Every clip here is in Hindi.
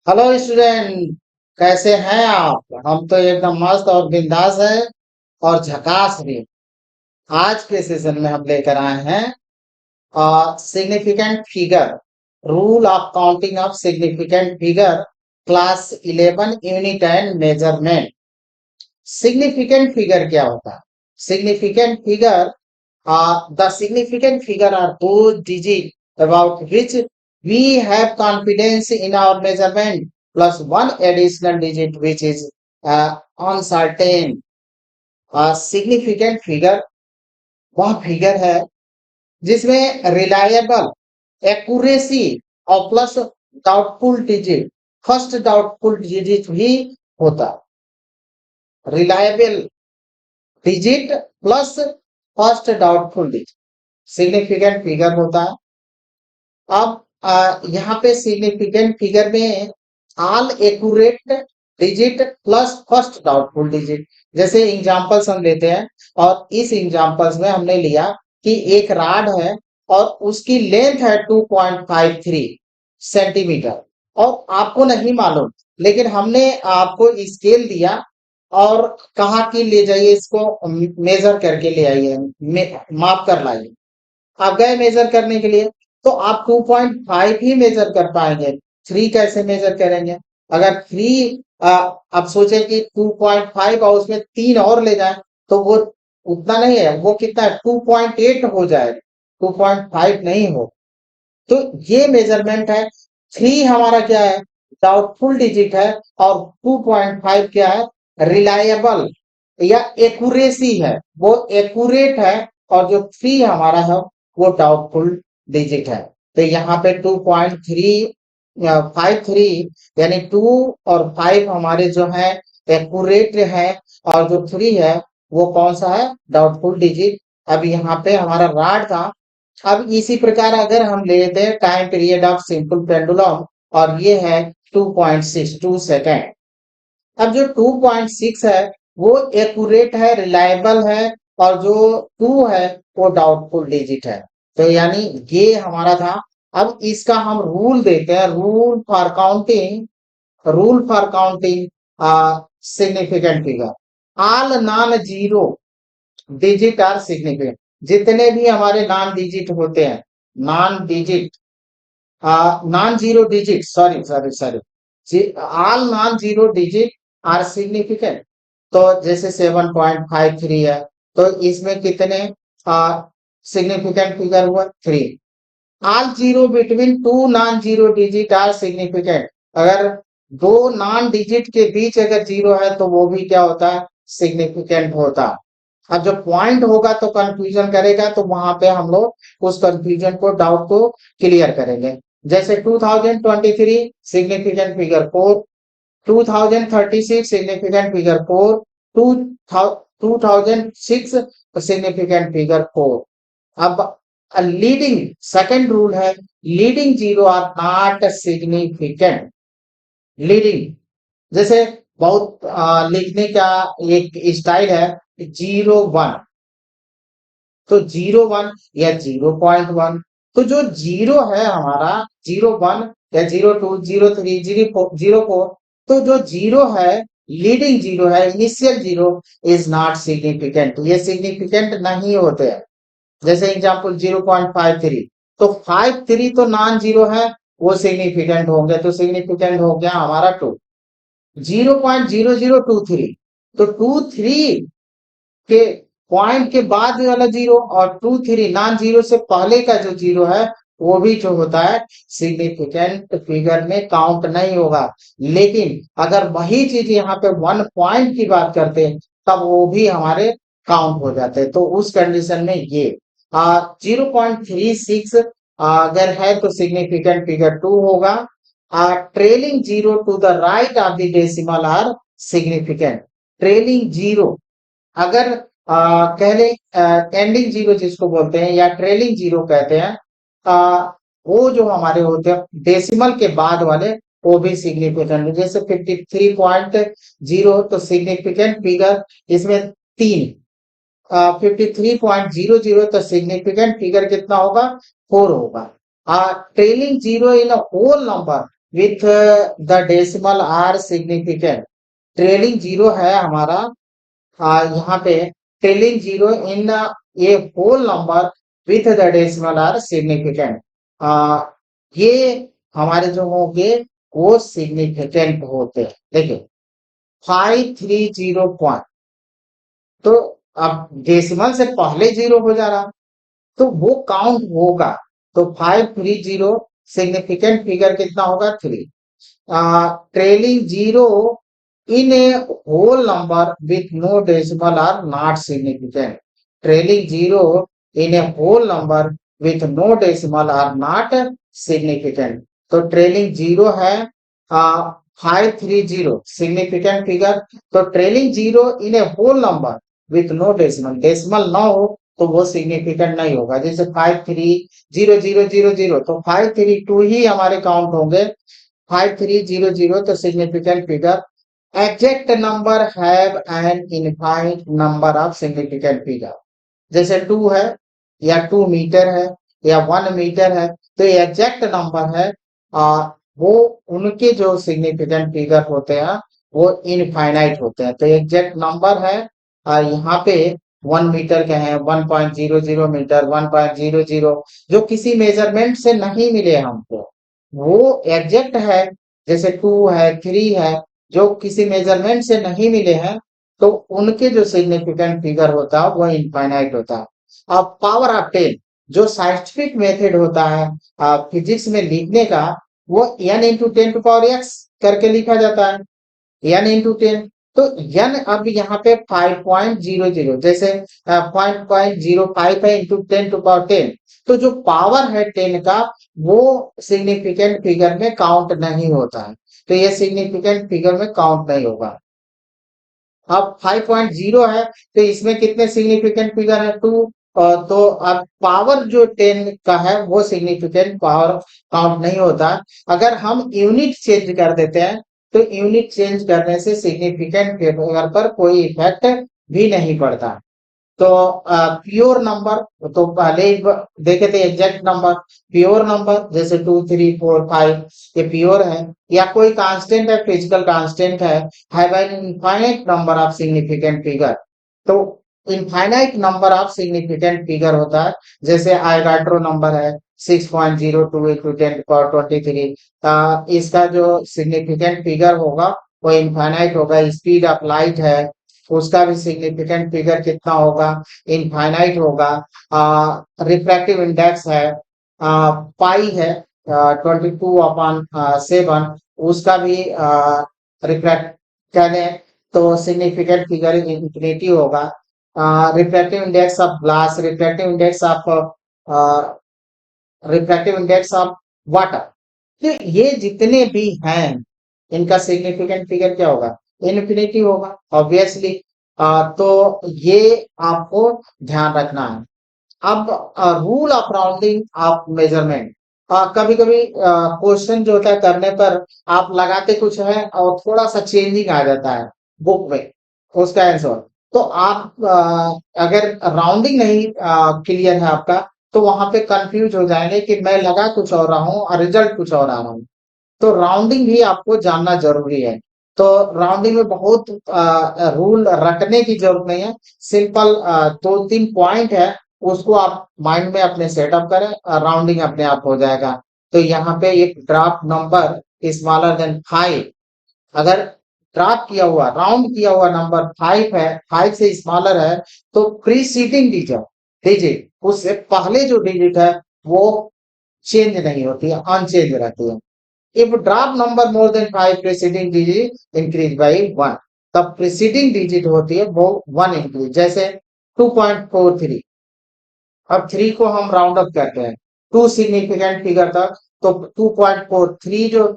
हेलो स्टूडेंट, कैसे हैं आप? हम तो एकदम मस्त और बिंदास है और झकास भी। आज के सेशन में हम लेकर आए हैं significant figure, rule of counting of significant figure, class 11 unit and measurement. Significant figure क्या होता है? Significant figure, the significant figure are those digits about which we have confidence in our measurement plus one additional digit which is uncertain. Significant figure वह फिगर है जिसमें रिलायबल, एक्यूरेसी और plus doubtful digit, first doubtful digit भी होता। Reliable digit plus first doubtful digit significant figure होता है। अब यहाँ पे सिग्निफिकेंट फिगर में all accurate digit plus first doubtful digit, जैसे एग्जांपल्स हम लेते हैं और इस एग्जांपल्स में हमने लिया कि एक राड है और उसकी लेंथ है 2.53 सेंटीमीटर और आपको नहीं मालूम, लेकिन हमने आपको स्केल दिया और कहा कि ले जाइए इसको मेजर करके ले आइए, माप कर लाइए। आप गए मेजर करने के लिए तो आप 2.5 ही मेजर कर पाएंगे, 3 कैसे मेजर करेंगे? अगर 3 आप सोचे कि 2.5 और उसमें 3 और ले जाए तो वो उतना नहीं है, वो कितना है 2.8 हो जाएगा, 2.5 नहीं हो। तो ये मेजरमेंट है। 3 हमारा क्या है? डाउटफुल डिजिट है और 2.5 क्या है? रिलायबल या एक्यूरेसी है, वो एक्यूरेट है। और जो 3 हमारा है वो डाउटफुल डिजिट है। तो यहाँ पे 2.353 यानी 2 और 5 हमारे जो है एक्यूरेट है और जो 3 है वो कौन सा है? Doubtful digit. अब यहाँ पे हमारा राड था। अब इसी प्रकार अगर हम लेते हैं time period of simple pendulum और ये है 2.62 सेकेंड। अब जो 2.6 है वो एक्यूरेट है, रिलायबल है और जो 2 है वो डाउटफुल डिजिट है। तो यानी ये हमारा था। अब इसका हम रूल देते हैं, rule for counting significant figure. All non zero digit are significant. जितने भी हमारे नॉन डिजिट होते हैं, non digit, non zero digit, sorry sorry sorry, all non zero digit are significant. तो जैसे 7.53 है तो इसमें कितने सिग्निफिकेंट फिगर हुआ? 3। All zero between two non zero digit are significant. अगर दो नॉन डिजिट के बीच अगर जीरो है तो वो भी क्या होता है? सिग्निफिकेंट होता है। अब जब पॉइंट होगा तो कंफ्यूजन करेगा, तो वहां पे हम लोग उस कंफ्यूजन को, डाउट को क्लियर करेंगे। जैसे 2023 significant figure 4, 2036 significant figure 4, 2006 significant figure 4। अब लीडिंग, सेकंड रूल है leading zero are not significant. Leading, जैसे बहुत लिखने का एक स्टाइल है 0 1, तो 0 1 या 0.1। तो जो जीरो है हमारा, 0 1 या 0 2, 0 3, 0 4, तो जो जीरो है, लीडिंग जीरो है, initial zero is not significant, ये सिग्निफिकेंट नहीं होते हैं। जैसे एग्जांपल 0.53, तो 53 तो नॉन जीरो है, वो सिग्निफिकेंट होंगे, तो सिग्निफिकेंट हो गया हमारा 2। 0.0023, तो 2 3 के पॉइंट के बाद वाला जीरो और 2 3 नॉन जीरो से पहले का जो जीरो है वो भी जो होता है सिग्निफिकेंट फिगर में काउंट नहीं होगा। लेकिन अगर वही चीज यहाँ पे 1 पॉइंट की बात करते हैं तब वो भी हमारे काउंट हो जाते हैं। तो उस कंडीशन में ये 0.36 अगर है तो सिग्निफिकेंट फिगर 2 होगा। Trailing zero to the right of the decimal are significant. Trailing zero, अगर कह ले एंडिंग जीरो जिसको बोलते हैं या ट्रेलिंग जीरो कहते हैं, वो जो हमारे होते हैं डेसिमल के बाद वाले वो भी सिग्निफिकेंट। जैसे 53.0 तो सिग्निफिकेंट फिगर इसमें 3, 53.00 तो सिग्निफिकेंट फिगर कितना होगा? 4 होगा। Trailing zero in whole number with the decimal are significant. Trailing zero है हमारा यहाँ पे trailing zero in a whole number with the decimal are significant. ये हमारे जो होंगे वो सिग्निफिकेंट होते हैं। देखिए 530 पॉइंट, तो अब डेसिमल से पहले जीरो हो जा रहा तो वो काउंट होगा। तो 530 सिग्निफिकेंट फिगर कितना होगा 3। Trailing zero in a whole number with no decimal are not significant. Trailing zero in a whole number with no decimal are not significant. तो ट्रेलिंग जीरो है 530 सिग्निफिकेंट फिगर। तो trailing zero in a whole number with no decimal, decimal ना हो तो वो सिग्निफिकेंट नहीं होगा। जैसे 5300000 तो 532 ही हमारे काउंट होंगे। 5300 तो significant figure. Exact number have an infinite number of significant figure. जैसे 2 है या 2 मीटर है या 1 मीटर है तो ये एग्जैक्ट नंबर है। वो उनके जो सिग्निफिकेंट फिगर होते हैं वो इनफाइनाइट होते हैं। तो एग्जैक्ट नंबर है यहाँ पे 1 मीटर के हैं, 1.00 मीटर, 1.00 जो किसी मेजरमेंट से नहीं मिले हमको वो एग्जैक्ट है। जैसे 2 है, 3 है, जो किसी मेजरमेंट से नहीं मिले हैं तो उनके जो सिग्निफिकेंट फिगर होता है वो इनफाइनाइट होता है। अब पावर ऑफ 10 जो साइंटिफिक मेथड होता है फिजिक्स में लिखने का वो n इंटू 10⁻x करके लिखा जाता है, n इंटू 10। तो n अब यहाँ पे 5.00 जैसे 0.05 है इंटू 10⁻10। तो जो पावर है 10 का वो सिग्निफिकेंट फिगर में काउंट नहीं होता है। तो ये सिग्निफिकेंट फिगर में काउंट नहीं होगा। अब 5.0 है तो इसमें कितने सिग्निफिकेंट फिगर है 2। तो अब पावर जो 10 का है वो सिग्निफिकेंट पावर काउंट नहीं होता। अगर हम यूनिट चेंज कर देते हैं तो यूनिट चेंज करने से सिग्निफिकेंट फिगर पर कोई इफेक्ट भी नहीं पड़ता। तो प्योर नंबर तो पहले ही देखे थे एग्जैक्ट नंबर। प्योर नंबर जैसे 2 3 4 5 ये प्योर है। या कोई कांस्टेंट है, फिजिकल कांस्टेंट है, have an infinite number of significant figure. तो infinite number of significant figure होता है। जैसे आइगाड्रो नंबर है 6.02 इंटू 10⁻23। इसका जो सिग्निफिकेंट फिगर होगा वो इनफाइनाइट होगा। स्पीड ऑफ लाइट है उसका भी सिग्निफिकेंट फिगर कितना होगा इनफाइनाइट होगा। रिफ्रैक्टिव इंडेक्स है पाई है 22/7 उसका भी रिफ्रैक्ट करें तो सिग्निफिकेंट फिगर इन्फिनिटी होगा। Refractive index of glass, refractive index of water. तो ये जितने भी हैं इनका सिग्निफिकेंट फिगर क्या होगा इन्फिनिटी होगा ऑब्वियसली। तो ये आपको ध्यान रखना है। अब rule of rounding off measurement. कभी कभी क्वेश्चन जो होता है करने पर आप लगाते कुछ है और थोड़ा सा चेंजिंग आ जाता है बुक में उसका आंसर। तो आप अगर राउंडिंग नहीं क्लियर है आपका तो वहां पे कंफ्यूज हो जाएंगे कि मैं लगा कुछ और रहा हूँ और रिजल्ट कुछ और आ रहा हूँ। तो राउंडिंग भी आपको जानना जरूरी है। तो राउंडिंग में बहुत रूल रटने की जरूरत नहीं है। सिंपल 2 3 पॉइंट है उसको आप माइंड में अपने सेटअप करें, राउंडिंग अपने आप हो जाएगा। तो यहाँ पे एक ड्राफ्ट नंबर स्मॉलर देन 5, अगर ड्राफ्ट किया हुआ राउंड किया हुआ नंबर 5 है, 5 से स्मॉलर है तो प्रीसीडिंग डिजिट डिजिट उससे पहले जो डिजिट है वो चेंज नहीं होती है, अनचेंज रहती है। If drop number more than 5 preceding digit increase by 1, तब preceding digit होती है वो 1 इंक्रीज। जैसे 2.43, अब 3 को हम राउंड अप करते हैं 2 सिग्निफिकेंट फिगर तक तो 2.43 जो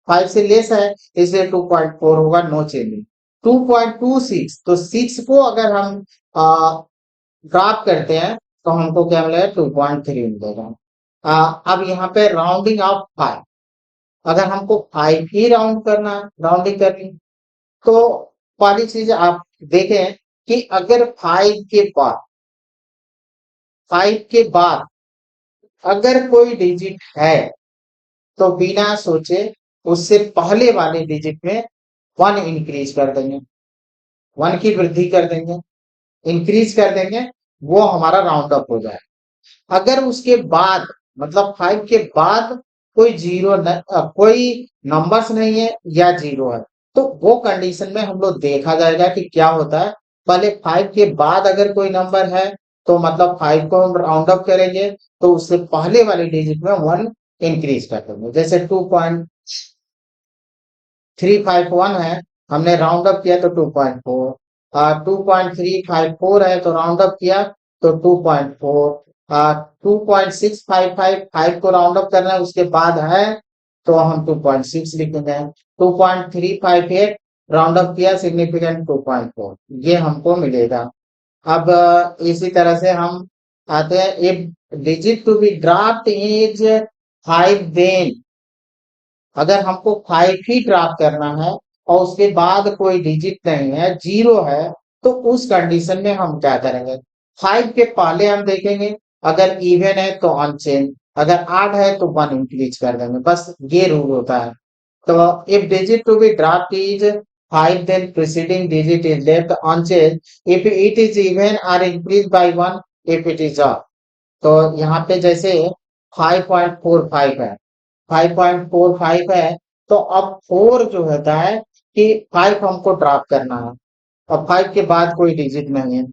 5 से लेस है इसलिए 2.4 होगा, नो चेंजिंग। 2.26 तो 6 को अगर हम ड्रॉप करते हैं तो हमको क्या मिलेगा 2.3 मिलेगा। अब यहाँ पे राउंडिंग ऑफ 5, अगर हमको 5 ही राउंड करना राउंडिंग करनी तो पहली चीज आप देखें कि अगर 5 के बाद अगर कोई डिजिट है तो बिना सोचे उससे पहले वाले डिजिट में 1 इंक्रीज कर देंगे, 1 की वृद्धि कर देंगे, इंक्रीज कर देंगे, वो हमारा राउंड अप हो जाए। अगर उसके बाद मतलब 5 के बाद कोई कोई नंबर्स नहीं है या 0 है, तो वो कंडीशन में हम लोग देखा जाएगा कि क्या होता है। पहले 5 के बाद अगर कोई नंबर है तो मतलब 5 को हम राउंड अप करेंगे, तो उससे पहले वाले डिजिट में 1 इंक्रीज कर देंगे। जैसे 2.351 है, हमने राउंड अप किया तो 2.4, 2.354 है तो राउंड अप किया तो 2.4, 2.655 को राउंड अप करना है उसके बाद है तो हम 2.6 लिखेंगे। 2.358 राउंड अप किया सिग्निफिकेंट 2.4, ये हमको मिलेगा। अब इसी तरह से हम आते हैं, if digit to be dropped is 5 then, अगर हमको 5 ही ड्राफ्ट करना है और उसके बाद कोई डिजिट नहीं है, 0 है, तो उस कंडीशन में हम क्या करेंगे? 5 के पहले हम देखेंगे, अगर इवन है तो अनचेंज, अगर आड है तो 1 इंक्रीज कर देंगे, बस ये रूल होता है। तो if digit to be dropped is 5 then preceding digit is left unchanged if it is even or increased by 1 if it is odd। तो यहाँ पे जैसे 5.45 है, 5.45 है, तो अब 4 जो होता है कि 5 हमको ड्रॉप करना है और 5 के बाद कोई डिजिट नहीं है।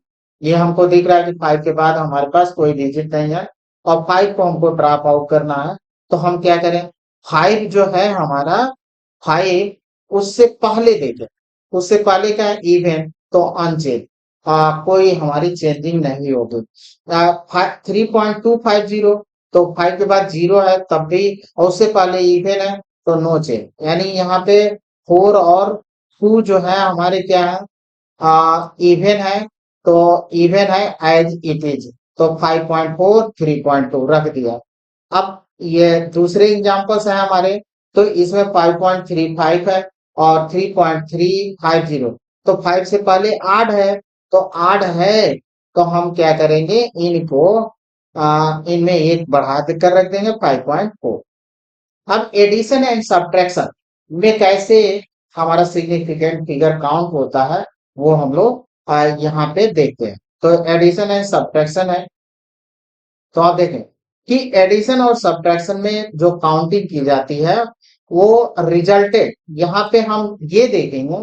ये हमको दिख रहा है कि 5 के बाद हमारे पास कोई डिजिट नहीं है और 5 को हमको ड्रॉप आउट करना है, तो हम क्या करें? 5 जो है हमारा, 5 उससे पहले देखें, उससे पहले क्या है? इवन, तो अनचेंज, कोई हमारी चेंजिंग नहीं होगी। 3.250, तो 5 के बाद 0 है तब भी, और उससे पहले इवन है तो नो चेंज। यानी यहाँ पे 4 और 2 जो है हमारे क्या है? इवन है, तो इवन है एज इट इज, तो 5.4 3.2 रख दिया। अब ये दूसरे एग्जांपल्स हैं हमारे, तो इसमें 5.35 है और 3.350, तो 5 से पहले 8 है, तो 8 है, तो हम क्या करेंगे? इनको इनमें एक बढ़ा कर रख देंगे 5.4। अब एडिशन एंड सब्ट्रैक्शन में कैसे हमारा सिग्निफिकेंट फिगर काउंट होता है, वो हम लोग यहाँ पे देखते हैं। तो एडिशन एंड सब्ट्रैक्शन है, तो आप देखें कि एडिशन और सब्ट्रैक्शन में जो काउंटिंग की जाती है वो रिजल्टेड, यहाँ पे हम ये देखेंगे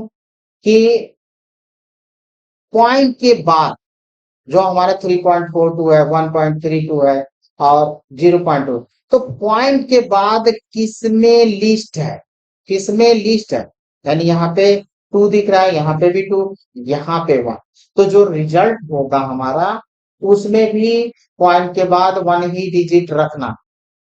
कि पॉइंट के बाद जो हमारा 3.42 है, 1.32 है और 0.2, तो पॉइंट के बाद किसमें लिस्ट है, किसमें लिस्ट है? यानी यहाँ पे 2 दिख रहा है, यहाँ पे भी 2, यहाँ पे 1, तो जो रिजल्ट होगा हमारा उसमें भी पॉइंट के बाद 1 ही डिजिट रखना,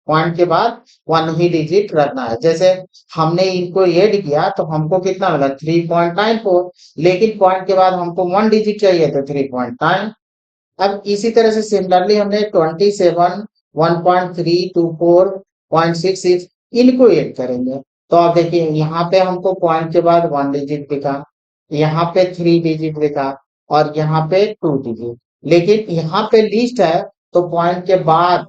पॉइंट के बाद 1 ही डिजिट रखना है। जैसे हमने इनको ऐड किया तो हमको कितना मिला? 3.94, लेकिन पॉइंट के बाद हमको 1 डिजिट चाहिए तो 3.9। अब इसी तरह से सिमिलरली हमने 27, 1.324, 0.66 इनको ऐड करेंगे, तो आप देखिए यहाँ पे हमको पॉइंट के बाद 1 डिजिट दिखा, यहाँ पे 3 डिजिट दिखा और यहाँ पे 2 डिजिट, लेकिन यहाँ पे लिस्ट है तो पॉइंट के बाद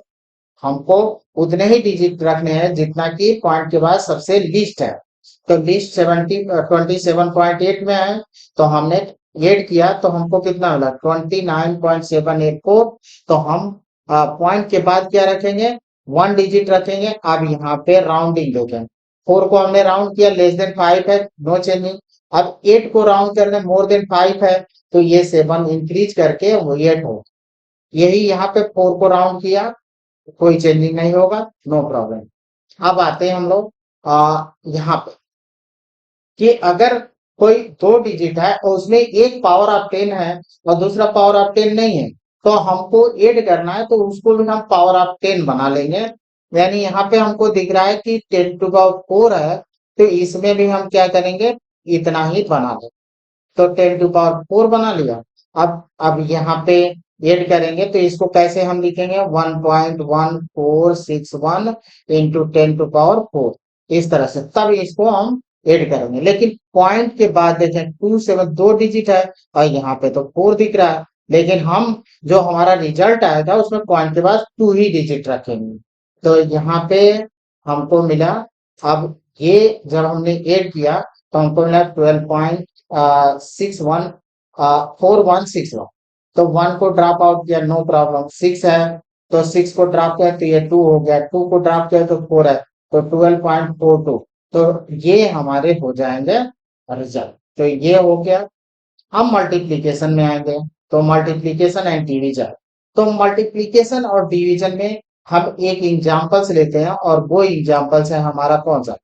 हमको उतने ही डिजिट रखने हैं जितना कि पॉइंट के बाद सबसे लिस्ट है। तो लिस्ट 27.8 में है, तो हमने ऐड किया तो हमको कितना मिला? 29.784। तो हम पॉइंट के बाद क्या रखेंगे? 1 डिजिट रखेंगे। अब यहाँ पे राउंडिंग देखें, 4 को हमने राउंड किया, लेस देन 5 है, नो चेंजिंग। अब 8 को राउंड करने मोर देन 5 है, तो ये 7 इंक्रीज करके वो 8 हो। यही यहाँ पे 4 को राउंड किया, कोई चेंजिंग नहीं होगा, नो प्रॉब्लम। अब आते हैं हम लोग यहाँ पे कि अगर कोई 2 डिजिट है और उसमें एक पावर ऑफ 10 है और दूसरा पावर ऑफ 10 नहीं है, तो हमको ऐड करना है, तो उसको भी हम पावर ऑफ 10 बना लेंगे। यानी यहाँ पे हमको दिख रहा है कि 10 टू पावर 4 है, तो इसमें भी हम क्या करेंगे? इतना ही बना लेंगे, तो 10 टू पावर 4 बना लिया। अब यहाँ पे ऐड करेंगे तो इसको कैसे हम लिखेंगे? 1.1461 इंटू 10 टू पावर 4, इस तरह से, तब इसको हम ऐड करेंगे। लेकिन पॉइंट के बाद देखें 27 2 डिजिट है और यहाँ पे तो 4 दिख रहा है, लेकिन हम जो हमारा रिजल्ट आया था उसमें पॉइंट के बाद 2 ही डिजिट रखेंगे। तो यहाँ पे हमको मिला। अब ये जब हमने ऐड किया तो हमको मिला 4161 तो 1 को ड्रॉप आउट किया, नो प्रॉब्लम। 6 है तो 6 को ड्रॉप किया तो ये 2 हो गया, 2 को ड्रॉप किया तो 4 है तो 12.42। तो ये हमारे हो जाएंगे रिजल्ट। तो ये हो गया। हम मल्टीप्लीकेशन में आएंगे, तो मल्टीप्लीकेशन एंड डिवीजन। तो मल्टीप्लीकेशन और डिवीजन में हम एक एग्जांपल्स लेते हैं और वो एग्जांपल्स है हमारा कौन सा,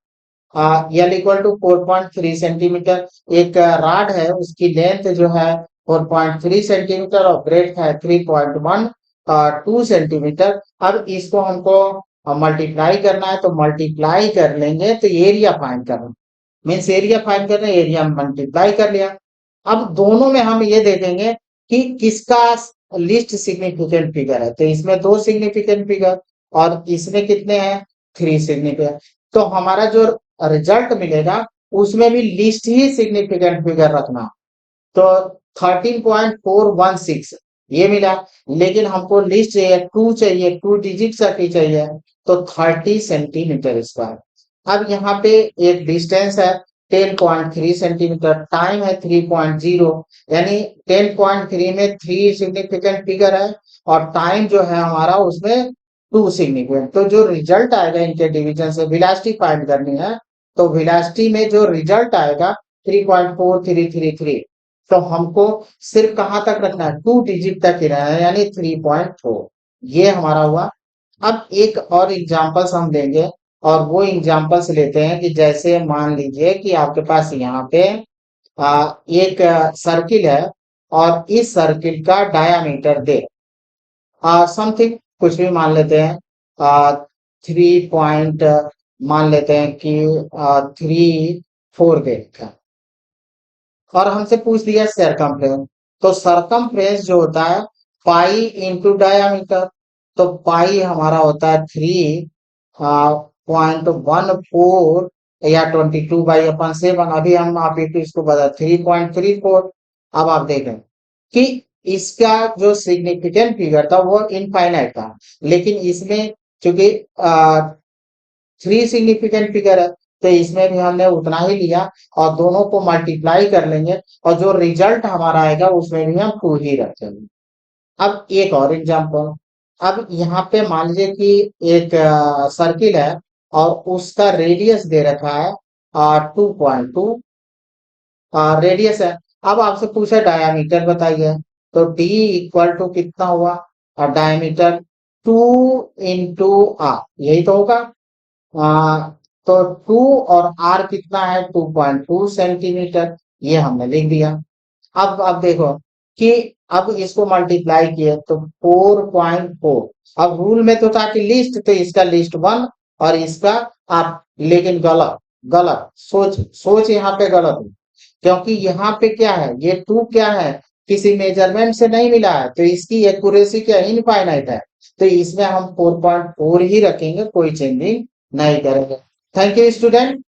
एल इक्वल टू 4.3 सेंटीमीटर। एक रॉड है, उसकी लेंथ जो है 4.3 सेंटीमीटर और ब्रेड्थ है 3.12 सेंटीमीटर। अब इसको हमको मल्टीप्लाई करना है, तो मल्टीप्लाई कर लेंगे तो एरिया फाइंड करना, मीन्स एरिया फाइंड करना, एरिया मल्टीप्लाई कर लिया। अब दोनों में हम ये देखेंगे कि किसका लिस्ट सिग्निफिकेंट फिगर है। तो इसमें 2 सिग्निफिकेंट फिगर और इसमें कितने हैं, 3 सिग्निफिकेंट। तो हमारा जो रिजल्ट मिलेगा उसमें भी लिस्ट ही सिग्निफिकेंट फिगर रखना। तो 13.416 ये मिला। लेकिन हमको लिस्ट चाहिए, 2 चाहिए, 2 डिजिट का की चाहिए, तो 30 सेंटीमीटर स्क्वायर। अब यहाँ पे एक डिस्टेंस है 10.3 सेंटीमीटर, टाइम है 3.0, यानी 10.3 में 3 सिग्निफिकेंट फिगर है और टाइम जो है हमारा उसमें 2 सिग्निफिकेंट। तो जो रिजल्ट आएगा इनके डिवीजन से, वेलोसिटी फाइंड करनी है, तो वेलोसिटी में जो रिजल्ट आएगा 3.4333। तो हमको सिर्फ कहां तक रखना है, 2 डिजिट तक ही रहना है, यानी 3.4। ये हमारा हुआ। अब एक और एग्जांपल्स हम लेंगे और वो एग्जांपल्स लेते हैं कि जैसे मान लीजिए कि आपके पास यहाँ पे एक सर्किल है और इस सर्किल का डायामीटर दे समथिंग कुछ भी मान लेते हैं, 3 मान लेते हैं कि 3 4 देखा और हमसे पूछ दिया सरकमफ्रेंस। तो सरकमफ्रेंस जो होता है पाई इंटू डायामीटर, तो पाई हमारा होता है 3.14 या 22/7। अभी हम आप इसको बता 3.34। अब आप देखें कि इसका जो सिग्निफिकेंट फिगर था वो इनफाइनाइट था, लेकिन इसमें चूंकि 3 सिग्निफिकेंट फिगर है तो इसमें भी हमने उतना ही लिया और दोनों को मल्टीप्लाई कर लेंगे और जो रिजल्ट हमारा आएगा उसमें भी हम 2 ही रखेंगे। अब एक और एग्जांपल, अब यहाँ पे मान लीजिए कि एक सर्किल है और उसका रेडियस दे रखा है 2.2 रेडियस है। अब आपसे पूछा डायामीटर बताइए, तो डी इक्वल टू कितना हुआ, और डायामीटर 2 इंटू आर, यही तो होगा। तो 2 और आर कितना है 2.2 सेंटीमीटर, ये हमने लिख दिया। अब देखो कि अब इसको मल्टीप्लाई किए तो 4.4। अब रूल में तो था कि लिस्ट, तो इसका लिस्ट 1 और इसका आप, लेकिन गलत, गलत सोच, सोच यहाँ पे गलत है। क्योंकि यहाँ पे क्या है, ये 2 क्या है, किसी मेजरमेंट से नहीं मिला है, तो इसकी एक्यूरेसी क्या इनफाइनाइट है। तो इसमें हम 4.4 ही रखेंगे, कोई चेंजिंग नहीं करेंगे। Thank you student.